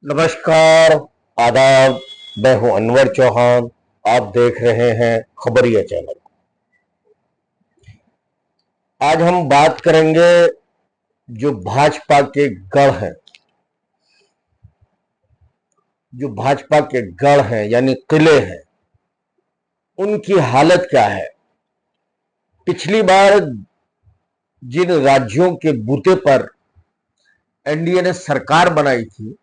नमस्कार, आदाब। मैं हूं अनवर चौहान। आप देख रहे हैं खबरिया चैनल। आज हम बात करेंगे जो भाजपा के गढ़ हैं, यानी किले हैं, उनकी हालत क्या है। पिछली बार जिन राज्यों के बूते पर एनडीए ने सरकार बनाई थी,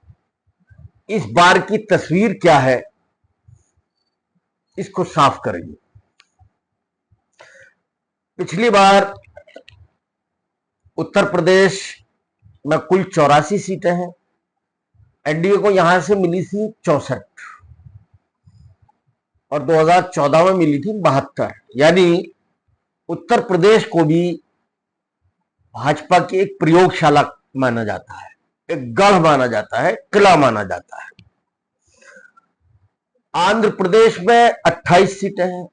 इस बार की तस्वीर क्या है, इसको साफ करेंगे। पिछली बार उत्तर प्रदेश में कुल 84 सीटें हैं। एनडीए को यहां से मिली थी 64 और 2014 में मिली थी 72। यानी उत्तर प्रदेश को भी भाजपा की एक प्रयोगशाला माना जाता है, एक गढ़ माना जाता है, किला माना जाता है। आंध्र प्रदेश में 28 सीटें हैं।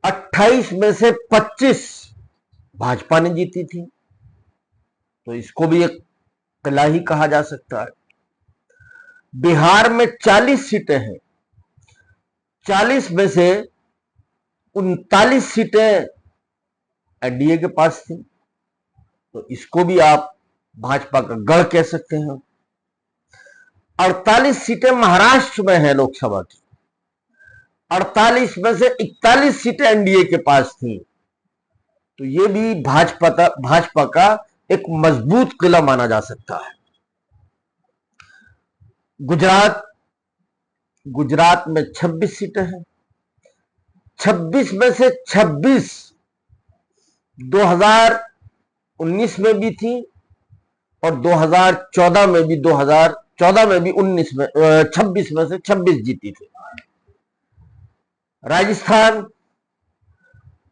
28 में से 25 भाजपा ने जीती थी, तो इसको भी एक किला ही कहा जा सकता है। बिहार में 40 सीटें हैं। 40 में से 39 सीटें एनडीए के पास थी, तो इसको भी आप भाजपा का गढ़ कह सकते हैं। 48 सीटें महाराष्ट्र में है लोकसभा की। 48 में से 41 सीटें एनडीए के पास थी, तो ये भी भाजपा का एक मजबूत किला माना जा सकता है। गुजरात में 26 सीटें हैं। 26 में से 26 2019 में भी थी और 2014 में भी 26 में से 26 जीती थी।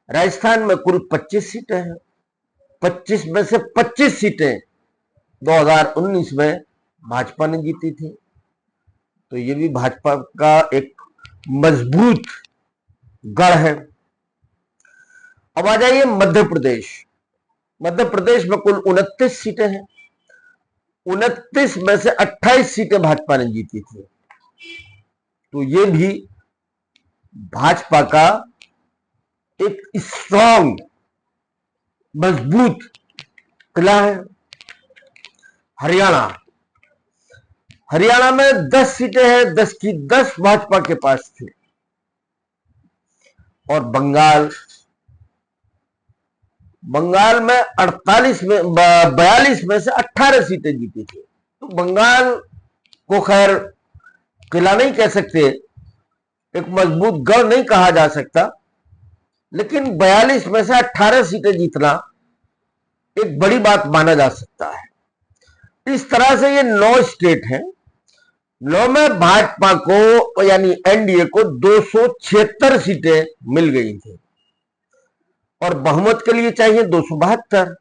राजस्थान में कुल 25 सीटें हैं। 25 में से 25 सीटें 2019 में भाजपा ने जीती थी, तो ये भी भाजपा का एक मजबूत गढ़ है। अब आ जाइए मध्य प्रदेश। मध्य प्रदेश में कुल 29 सीटें हैं। 29 में से 28 सीटें भाजपा ने जीती थी, तो ये भी भाजपा का एक स्ट्रॉन्ग मजबूत किला है। हरियाणा में 10 सीटें हैं। 10 की 10 भाजपा के पास थी। और बंगाल में 42 में से 18 सीटें जीती थी, तो बंगाल को खैर किला नहीं कह सकते, एक मजबूत गढ़ नहीं कहा जा सकता, लेकिन 42 में से 18 सीटें जीतना एक बड़ी बात माना जा सकता है। इस तरह से ये 9 स्टेट हैं। 9 में भाजपा को यानी एनडीए को 276 सीटें मिल गई थी और बहुमत के लिए चाहिए 272,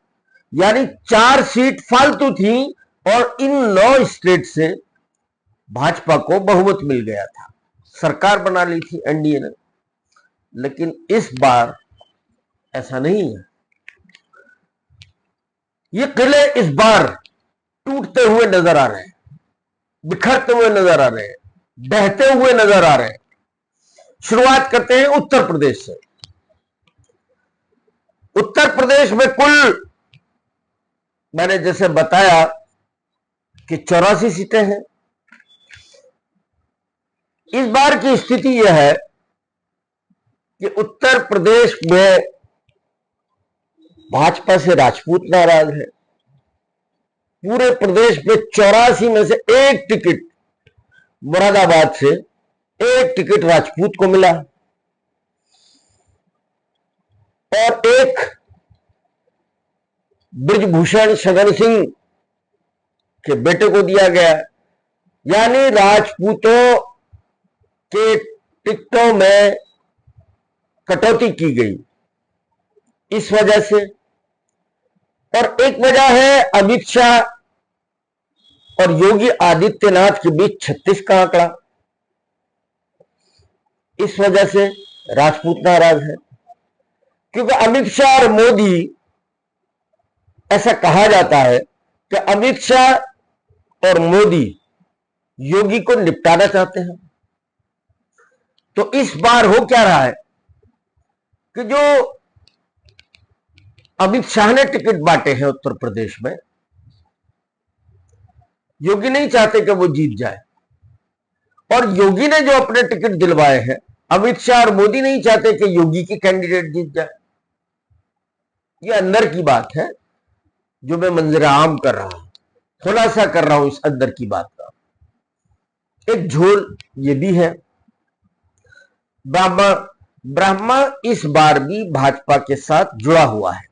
यानी 4 सीट फालतू थी और इन 9 स्टेट से भाजपा को बहुमत मिल गया था। सरकार बना ली थी एनडीए ने, लेकिन इस बार ऐसा नहीं है। ये किले इस बार टूटते हुए नजर आ रहे हैं, बिखरते हुए नजर आ रहे हैं, बहते हुए नजर आ रहे हैं। शुरुआत करते हैं उत्तर प्रदेश से। उत्तर प्रदेश में कुल मैंने जैसे बताया कि 84 सीटें हैं। इस बार की स्थिति यह है कि उत्तर प्रदेश में भाजपा से राजपूत नाराज है। पूरे प्रदेश में 84 में से एक टिकट मुरादाबाद से, एक टिकट राजपूत को मिला और एक बृजभूषण शरण सिंह के बेटे को दिया गया। यानी राजपूतों के टिकटों में कटौती की गई इस वजह से। और एक वजह है अमित शाह और योगी आदित्यनाथ के बीच 36 का आंकड़ा, इस वजह से राजपूत नाराज है। क्योंकि अमित शाह और मोदी, ऐसा कहा जाता है कि अमित शाह और मोदी योगी को निपटाना चाहते हैं। तो इस बार हो क्या रहा है कि जो अमित शाह ने टिकट बांटे हैं उत्तर प्रदेश में, योगी नहीं चाहते कि वो जीत जाए, और योगी ने जो अपने टिकट दिलवाए हैं, अमित शाह और मोदी नहीं चाहते कि योगी की कैंडिडेट जीत जाए। ये अंदर की बात है जो मैं मंजर आम कर रहा हूं, खुलासा कर रहा हूं इस अंदर की बात का। एक झोल ये भी है, ब्राह्मण इस बार भी भाजपा के साथ जुड़ा हुआ है,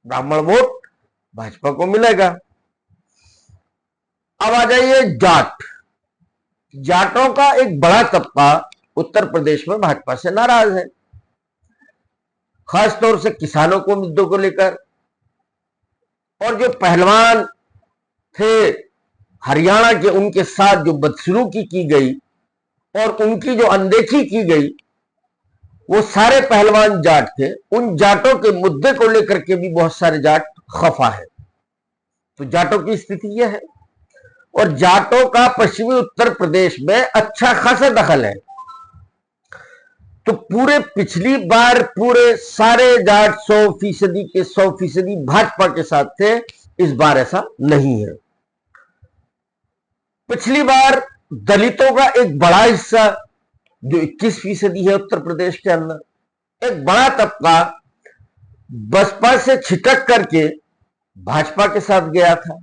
ब्राह्मण वोट भाजपा को मिलेगा। अब आ जाइए जाट। जाटों का एक बड़ा तबका उत्तर प्रदेश में भाजपा से नाराज है, खासतौर से किसानों को मुद्दों को लेकर। और जो पहलवान थे हरियाणा के, उनके साथ जो बदसलूकी की गई और उनकी जो अनदेखी की गई, वो सारे पहलवान जाट थे। उन जाटों के मुद्दे को लेकर के भी बहुत सारे जाट खफा है। तो जाटों की स्थिति यह है, और जाटों का पश्चिमी उत्तर प्रदेश में अच्छा खासा दखल है। तो पूरे पिछली बार पूरे सारे जाट 100% के 100% भाजपा के साथ थे, इस बार ऐसा नहीं है। पिछली बार दलितों का एक बड़ा हिस्सा जो 21% है उत्तर प्रदेश के अंदर, एक बड़ा तबका बसपा से छिटक करके भाजपा के साथ गया था,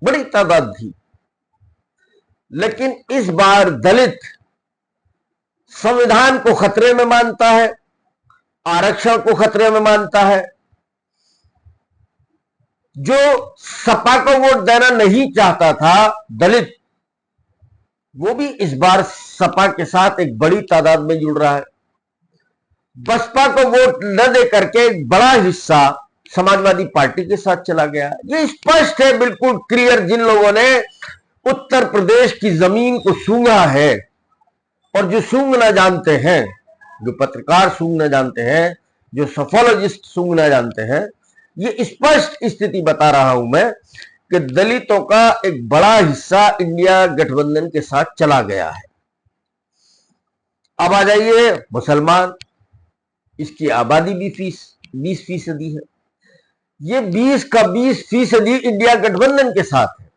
बड़ी तादाद थी। लेकिन इस बार दलित संविधान को खतरे में मानता है, आरक्षण को खतरे में मानता है। जो सपा को वोट देना नहीं चाहता था दलित, वो भी इस बार सपा के साथ एक बड़ी तादाद में जुड़ रहा है। बसपा को वोट न दे करके एक बड़ा हिस्सा समाजवादी पार्टी के साथ चला गया। ये स्पष्ट है, बिल्कुल क्लियर। जिन लोगों ने उत्तर प्रदेश की जमीन को सूंघा है, और जो सूंघना जानते हैं, जो पत्रकार सूंघना जानते हैं, जो सोफोलॉजिस्ट सूंघना जानते हैं, ये स्पष्ट स्थिति बता रहा हूं मैं कि दलितों का एक बड़ा हिस्सा इंडिया गठबंधन के साथ चला गया है। अब आ जाइए मुसलमान। इसकी आबादी भी 20% है। ये 20 का 20% इंडिया गठबंधन के साथ है,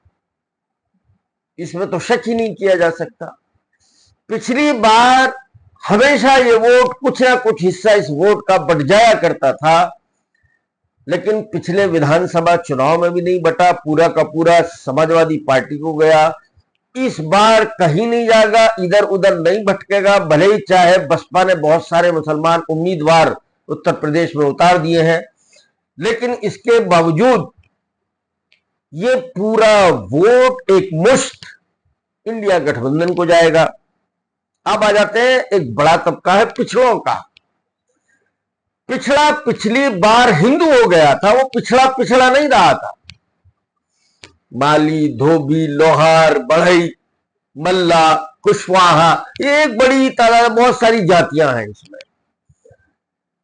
इसमें तो शक ही नहीं किया जा सकता। पिछली बार हमेशा ये वोट, कुछ ना कुछ हिस्सा इस वोट का बट जाया करता था, लेकिन पिछले विधानसभा चुनाव में भी नहीं बटा, पूरा का पूरा समाजवादी पार्टी को गया। इस बार कहीं नहीं जाएगा, इधर उधर नहीं भटकेगा। भले ही चाहे बसपा ने बहुत सारे मुसलमान उम्मीदवार उत्तर प्रदेश में उतार दिए हैं, लेकिन इसके बावजूद ये पूरा वोट एक मुश्त इंडिया गठबंधन को जाएगा। अब आ जाते हैं, एक बड़ा तबका है पिछड़ों का। पिछड़ा पिछली बार हिंदू हो गया था, वो पिछड़ा नहीं रहा था। माली, धोबी, लोहार, बढ़ई, मल्ला, कुशवाहा, ये एक बड़ी तादाद, बहुत सारी जातियां हैं इसमें।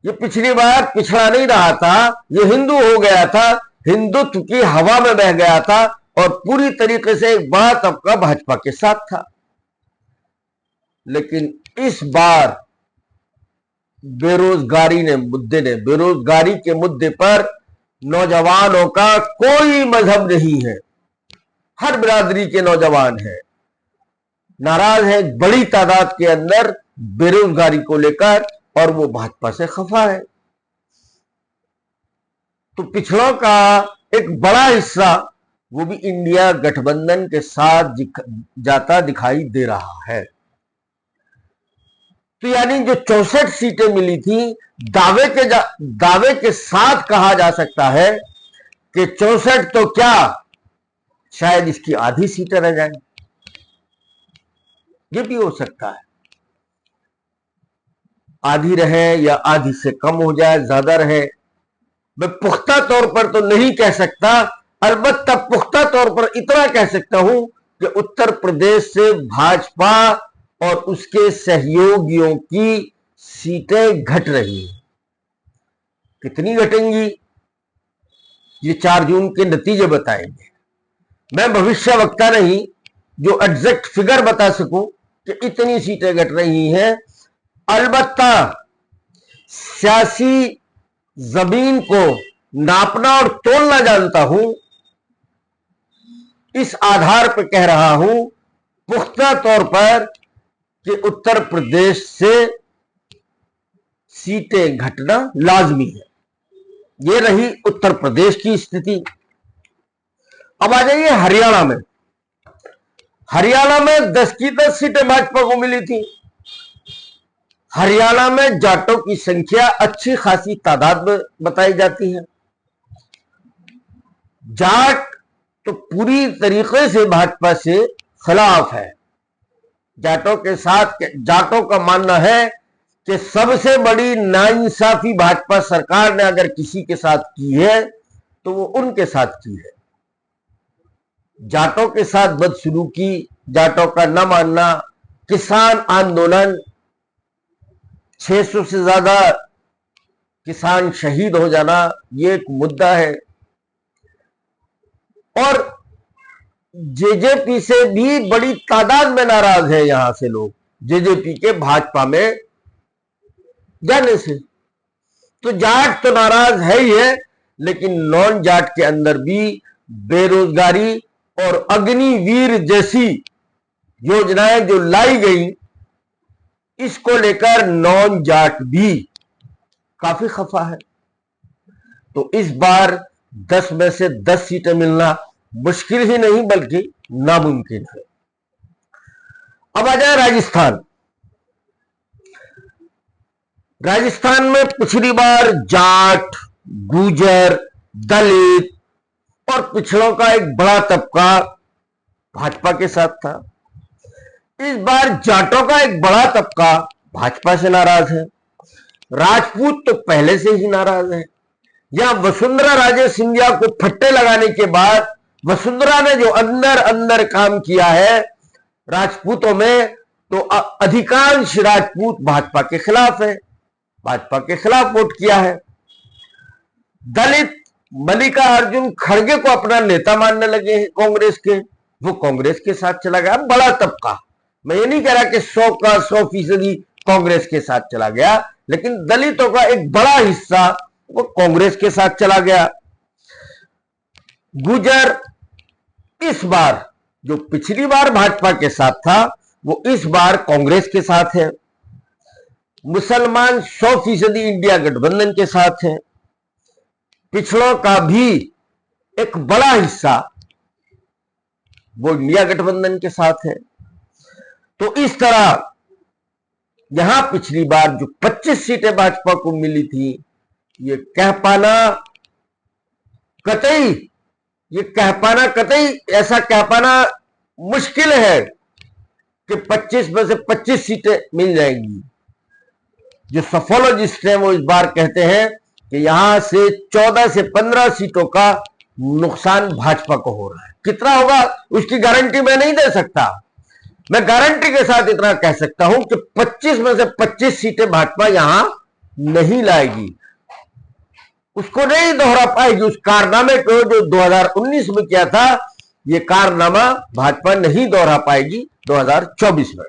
ये पिछली बार पिछड़ा नहीं रहा था, ये हिंदू हो गया था, हिंदुत्व की हवा में बह गया था, और पूरी तरीके से एक बड़ा तबका भाजपा के साथ था। लेकिन इस बार बेरोजगारी बेरोजगारी के मुद्दे पर नौजवानों का कोई मजहब नहीं है, हर बिरादरी के नौजवान हैं, नाराज है बड़ी तादाद के अंदर बेरोजगारी को लेकर, और वो भाजपा से खफा है। तो पिछड़ों का एक बड़ा हिस्सा वो भी इंडिया गठबंधन के साथ जाता दिखाई दे रहा है। तो यानी जो 64 सीटें मिली थी, दावे के साथ कहा जा सकता है कि 64 तो क्या, शायद इसकी आधी सीटें रह जाएं। ये भी हो सकता है, आधी रहे या आधी से कम हो जाए, ज्यादा रहे। मैं पुख्ता तौर पर तो नहीं कह सकता, अलबत्ता पुख्ता तौर पर इतना कह सकता हूं कि उत्तर प्रदेश से भाजपा और उसके सहयोगियों की सीटें घट रही हैं। कितनी घटेंगी, ये 4 जून के नतीजे बताएंगे। मैं भविष्यवक्ता नहीं जो एग्जैक्ट फिगर बता सकूं कि इतनी सीटें घट रही हैं। अलबत्ता सियासी जमीन को नापना और तोलना जानता हूं। इस आधार पर कह रहा हूं पुख्ता तौर पर कि उत्तर प्रदेश से सीटें घटना लाजमी है। यह रही उत्तर प्रदेश की स्थिति। अब आ जाइए हरियाणा में। हरियाणा में 10 की 10 सीटें भाजपा को मिली थी। हरियाणा में जाटों की संख्या अच्छी खासी तादाद में बताई जाती है। जाट तो पूरी तरीके से भाजपा से खिलाफ है। जाटों के साथ, जाटों का मानना है कि सबसे बड़ी नाइंसाफी भाजपा सरकार ने अगर किसी के साथ की है तो वो उनके साथ की है। जाटों के साथ बदसलूकी, जाटों का न मानना, किसान आंदोलन, 600 से ज्यादा किसान शहीद हो जाना, ये एक मुद्दा है। और जेजेपी से भी बड़ी तादाद में नाराज है यहां से लोग, जेजेपी के भाजपा में जाने से। तो जाट तो नाराज है ही है, लेकिन नॉन जाट के अंदर भी बेरोजगारी और अग्निवीर जैसी योजनाएं जो लाई गई, इसको लेकर नॉन जाट भी काफी खफा है। तो इस बार 10 में से 10 सीटें मिलना मुश्किल ही नहीं बल्कि नामुमकिन है। अब आ जाए राजस्थान। राजस्थान में पिछली बार जाट, गुर्जर, दलित और पिछड़ों का एक बड़ा तबका भाजपा के साथ था। इस बार जाटों का एक बड़ा तबका भाजपा से नाराज है। राजपूत तो पहले से ही नाराज है। यहां वसुंधरा राजे सिंधिया को फट्टे लगाने के बाद वसुंधरा ने जो अंदर अंदर काम किया है राजपूतों में, तो अधिकांश राजपूत भाजपा के खिलाफ है, भाजपा के खिलाफ वोट किया है। दलित मल्लिकार्जुन खड़गे को अपना नेता मानने लगे हैं कांग्रेस के, वो कांग्रेस के साथ चला गया। बड़ा तबका, मैं ये नहीं कह रहा कि 100 का 100% कांग्रेस के साथ चला गया, लेकिन दलितों का एक बड़ा हिस्सा वो कांग्रेस के साथ चला गया। गुर्जर इस बार, जो पिछली बार भाजपा के साथ था, वो इस बार कांग्रेस के साथ है। मुसलमान 100% इंडिया गठबंधन के साथ है। पिछड़ों का भी एक बड़ा हिस्सा वो इंडिया गठबंधन के साथ है। तो इस तरह यहां पिछली बार जो 25 सीटें भाजपा को मिली थी, ये कह पाना कतई ऐसा कह पाना मुश्किल है कि 25 में से 25 सीटें मिल जाएंगी। जो सफोलॉजिस्ट हैं वो इस बार कहते हैं कि यहां से 14 से 15 सीटों का नुकसान भाजपा को हो रहा है। कितना होगा उसकी गारंटी मैं नहीं दे सकता। मैं गारंटी के साथ इतना कह सकता हूं कि 25 में से 25 सीटें भाजपा यहां नहीं लाएगी, उसको नहीं दोहरा पाएगी। उस कारनामे को जो 2019 में किया था, यह कारनामा भाजपा नहीं दोहरा पाएगी 2024 में।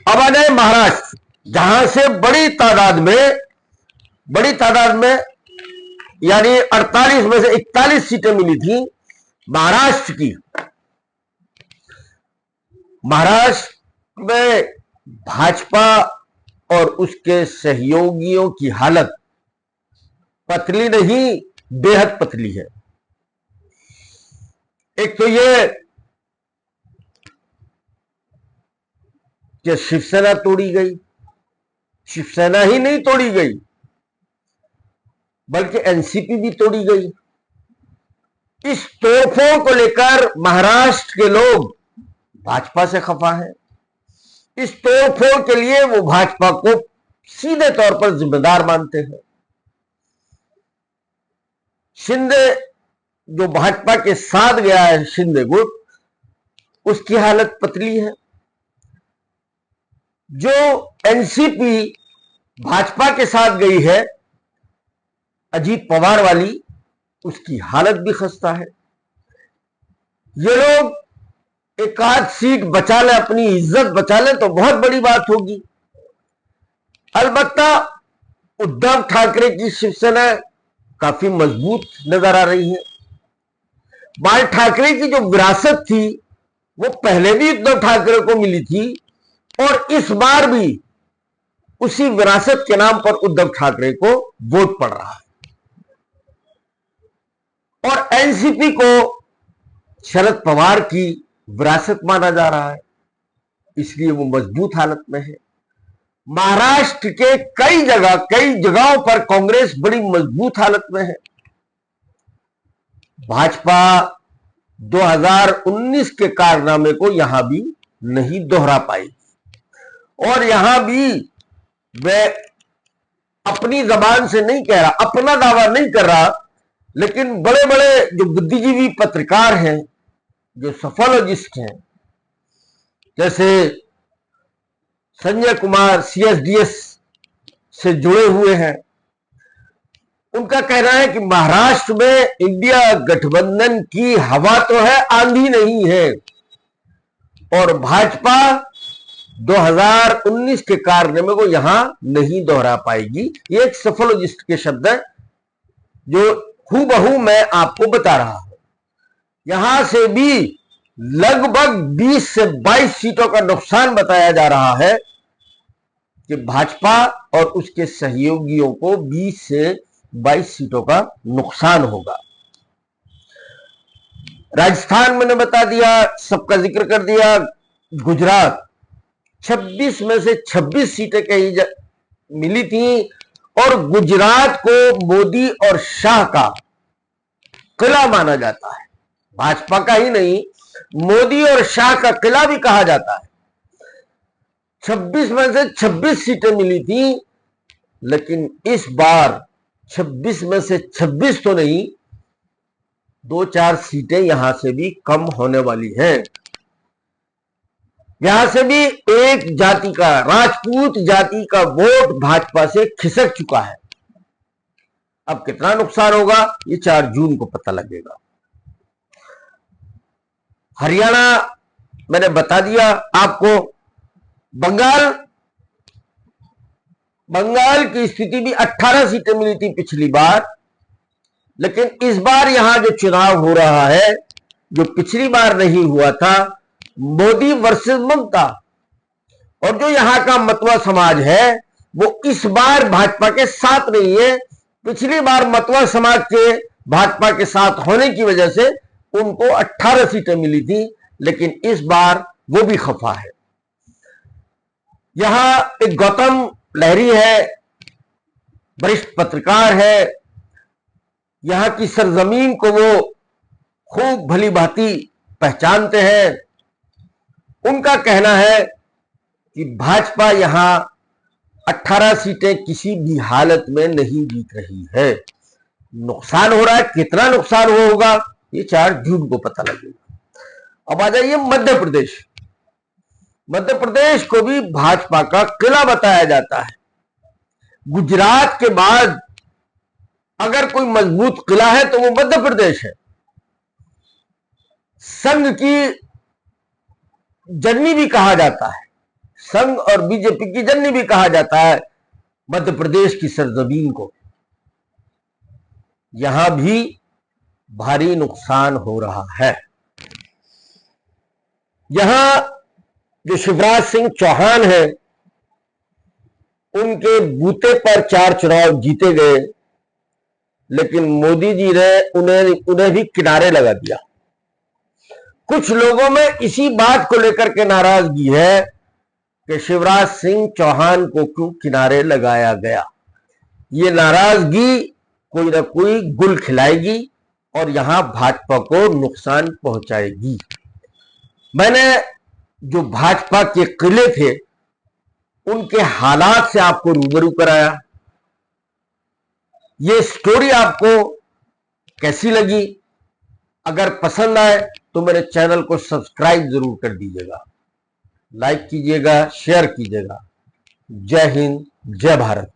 अब आ जाए महाराष्ट्र, जहां से बड़ी तादाद में यानी 48 में से 41 सीटें मिली थी महाराष्ट्र की। महाराष्ट्र में भाजपा और उसके सहयोगियों की हालत पतली नहीं, बेहद पतली है। एक तो ये कि शिवसेना तोड़ी गई, शिवसेना ही नहीं तोड़ी गई बल्कि एनसीपी भी तोड़ी गई। इस तोड़फोड़ को लेकर महाराष्ट्र के लोग भाजपा से खफा हैं। इस तोड़फोड़ के लिए वो भाजपा को सीधे तौर पर जिम्मेदार मानते हैं। शिंदे जो भाजपा के साथ गया है, शिंदे गुट, उसकी हालत पतली है। जो एनसीपी भाजपा के साथ गई है, अजीत पवार वाली, उसकी हालत भी खस्ता है। ये लोग एक आध सीट बचा ले, अपनी इज्जत बचा ले तो बहुत बड़ी बात होगी। अलबत्ता उद्धव ठाकरे की शिवसेना काफी मजबूत नजर आ रही है। बाल ठाकरे की जो विरासत थी वो पहले भी उद्धव ठाकरे को मिली थी और इस बार भी उसी विरासत के नाम पर उद्धव ठाकरे को वोट पड़ रहा है। और एनसीपी को शरद पवार की विरासत माना जा रहा है, इसलिए वो मजबूत हालत में है। महाराष्ट्र के कई जगहों पर कांग्रेस बड़ी मजबूत हालत में है। भाजपा 2019 के कारनामे को यहां भी नहीं दोहरा पाएगी और यहां भी वह अपनी जबान से नहीं कह रहा, अपना दावा नहीं कर रहा, लेकिन बड़े बड़े जो बुद्धिजीवी पत्रकार हैं, जो सफोलॉजिस्ट हैं, जैसे संजय कुमार सीएसडीएस से जुड़े हुए हैं, उनका कहना है कि महाराष्ट्र में इंडिया गठबंधन की हवा तो है, आंधी नहीं है और भाजपा 2019 के कारनामे को यहां नहीं दोहरा पाएगी। ये एक सफोलॉजिस्ट के शब्द है जो हूबहू मैं आपको बता रहा हूं। यहां से भी लगभग 20 से 22 सीटों का नुकसान बताया जा रहा है कि भाजपा और उसके सहयोगियों को 20 से 22 सीटों का नुकसान होगा। राजस्थान मैंने बता दिया, सबका जिक्र कर दिया। गुजरात 26 में से 26 सीटें कहीं मिली थी और गुजरात को मोदी और शाह का किला माना जाता है। भाजपा का ही नहीं, मोदी और शाह का किला भी कहा जाता है। 26 में से 26 सीटें मिली थी, लेकिन इस बार 26 में से 26 तो नहीं, 2-4 सीटें यहां से भी कम होने वाली हैं। यहां से भी एक जाति का, राजपूत जाति का वोट भाजपा से खिसक चुका है। अब कितना नुकसान होगा ये 4 जून को पता लगेगा। हरियाणा मैंने बता दिया आपको। बंगाल की स्थिति भी 18 सीटें मिली थी पिछली बार, लेकिन इस बार यहां जो चुनाव हो रहा है, जो पिछली बार नहीं हुआ था, मोदी वर्सेस ममता, और जो यहां का मतवा समाज है वो इस बार भाजपा के साथ नहीं है। पिछली बार मतवा समाज के भाजपा के साथ होने की वजह से उनको 18 सीटें मिली थी, लेकिन इस बार वो भी खफा है। यहां एक गौतम लहरी है, वरिष्ठ पत्रकार है, यहां की सरजमीन को वो खूब भली भांति पहचानते हैं। उनका कहना है कि भाजपा यहां 18 सीटें किसी भी हालत में नहीं जीत रही है। नुकसान हो रहा है, कितना नुकसान होगा ये 4 जून को पता लगेगा। अब आ जाइए मध्य प्रदेश। मध्य प्रदेश को भी भाजपा का किला बताया जाता है। गुजरात के बाद अगर कोई मजबूत किला है तो वो मध्य प्रदेश है। संघ की जननी भी कहा जाता है, संघ और बीजेपी की जननी भी कहा जाता है मध्य प्रदेश की सरजमीन को। यहां भी भारी नुकसान हो रहा है। यहां जो शिवराज सिंह चौहान है, उनके बूते पर 4 चुनाव जीते गए, लेकिन मोदी जी ने उन्हें भी किनारे लगा दिया। कुछ लोगों में इसी बात को लेकर के नाराजगी है कि शिवराज सिंह चौहान को क्यों किनारे लगाया गया। ये नाराजगी कोई ना कोई गुल खिलाएगी और यहां भाजपा को नुकसान पहुंचाएगी। मैंने जो भाजपा के किले थे उनके हालात से आपको रूबरू कराया। ये स्टोरी आपको कैसी लगी? अगर पसंद आए तो मेरे चैनल को सब्सक्राइब जरूर कर दीजिएगा, लाइक कीजिएगा, शेयर कीजिएगा। जय हिंद, जय भारत।